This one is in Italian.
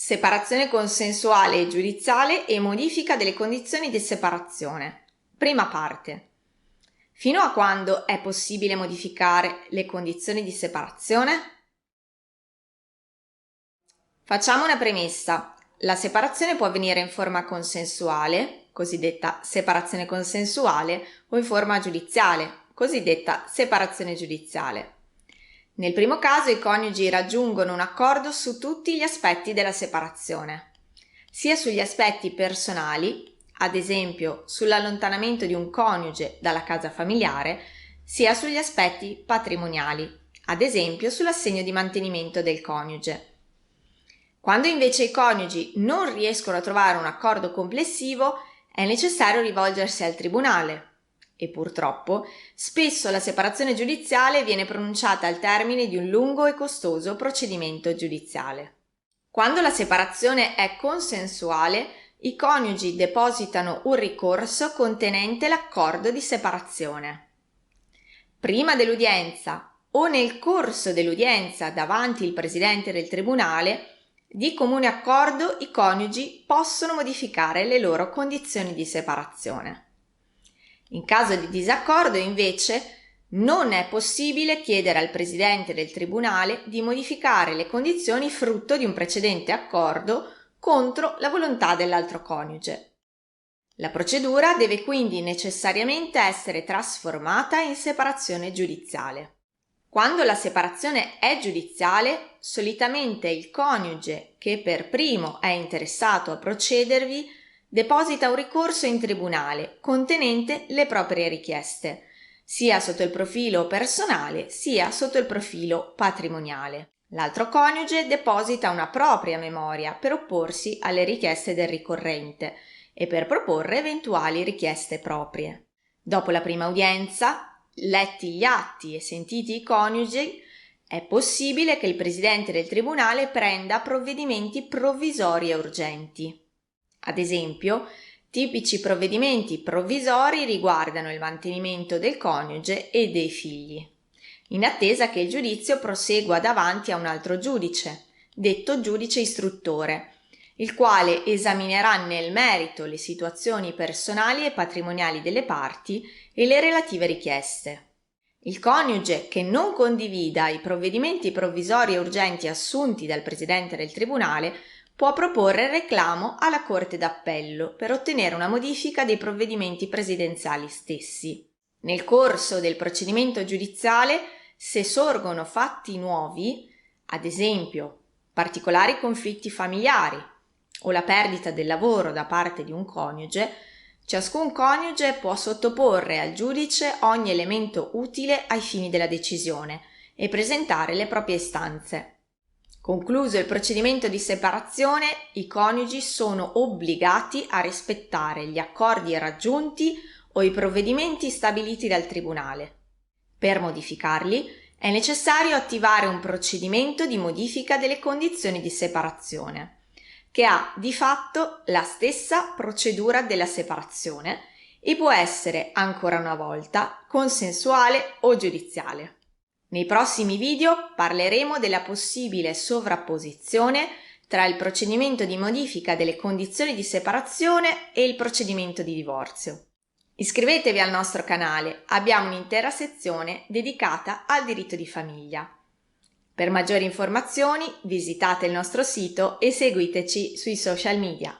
Separazione consensuale e giudiziale e modifica delle condizioni di separazione. Prima parte. Fino a quando è possibile modificare le condizioni di separazione? Facciamo una premessa. La separazione può avvenire in forma consensuale, cosiddetta separazione consensuale, o in forma giudiziale, cosiddetta separazione giudiziale. Nel primo caso i coniugi raggiungono un accordo su tutti gli aspetti della separazione, sia sugli aspetti personali, ad esempio sull'allontanamento di un coniuge dalla casa familiare, sia sugli aspetti patrimoniali, ad esempio sull'assegno di mantenimento del coniuge. Quando invece i coniugi non riescono a trovare un accordo complessivo, è necessario rivolgersi al tribunale e purtroppo spesso la separazione giudiziale viene pronunciata al termine di un lungo e costoso procedimento giudiziale. Quando la separazione è consensuale, i coniugi depositano un ricorso contenente l'accordo di separazione. Prima dell'udienza o nel corso dell'udienza davanti il presidente del tribunale, di comune accordo i coniugi possono modificare le loro condizioni di separazione. In caso di disaccordo, invece, non è possibile chiedere al presidente del tribunale di modificare le condizioni frutto di un precedente accordo contro la volontà dell'altro coniuge. La procedura deve quindi necessariamente essere trasformata in separazione giudiziale. Quando la separazione è giudiziale, solitamente il coniuge che per primo è interessato a procedervi deposita un ricorso in tribunale contenente le proprie richieste, sia sotto il profilo personale sia sotto il profilo patrimoniale. L'altro coniuge deposita una propria memoria per opporsi alle richieste del ricorrente e per proporre eventuali richieste proprie. Dopo la prima udienza, letti gli atti e sentiti i coniugi, è possibile che il presidente del tribunale prenda provvedimenti provvisori e urgenti. Ad esempio, tipici provvedimenti provvisori riguardano il mantenimento del coniuge e dei figli, in attesa che il giudizio prosegua davanti a un altro giudice, detto giudice istruttore, il quale esaminerà nel merito le situazioni personali e patrimoniali delle parti e le relative richieste. Il coniuge che non condivida i provvedimenti provvisori e urgenti assunti dal presidente del tribunale può proporre reclamo alla Corte d'Appello per ottenere una modifica dei provvedimenti presidenziali stessi. Nel corso del procedimento giudiziale, se sorgono fatti nuovi, ad esempio particolari conflitti familiari o la perdita del lavoro da parte di un coniuge, ciascun coniuge può sottoporre al giudice ogni elemento utile ai fini della decisione e presentare le proprie istanze. Concluso il procedimento di separazione, i coniugi sono obbligati a rispettare gli accordi raggiunti o i provvedimenti stabiliti dal tribunale. Per modificarli è necessario attivare un procedimento di modifica delle condizioni di separazione, che ha di fatto la stessa procedura della separazione e può essere ancora una volta consensuale o giudiziale. Nei prossimi video parleremo della possibile sovrapposizione tra il procedimento di modifica delle condizioni di separazione e il procedimento di divorzio. Iscrivetevi al nostro canale, abbiamo un'intera sezione dedicata al diritto di famiglia. Per maggiori informazioni visitate il nostro sito e seguiteci sui social media.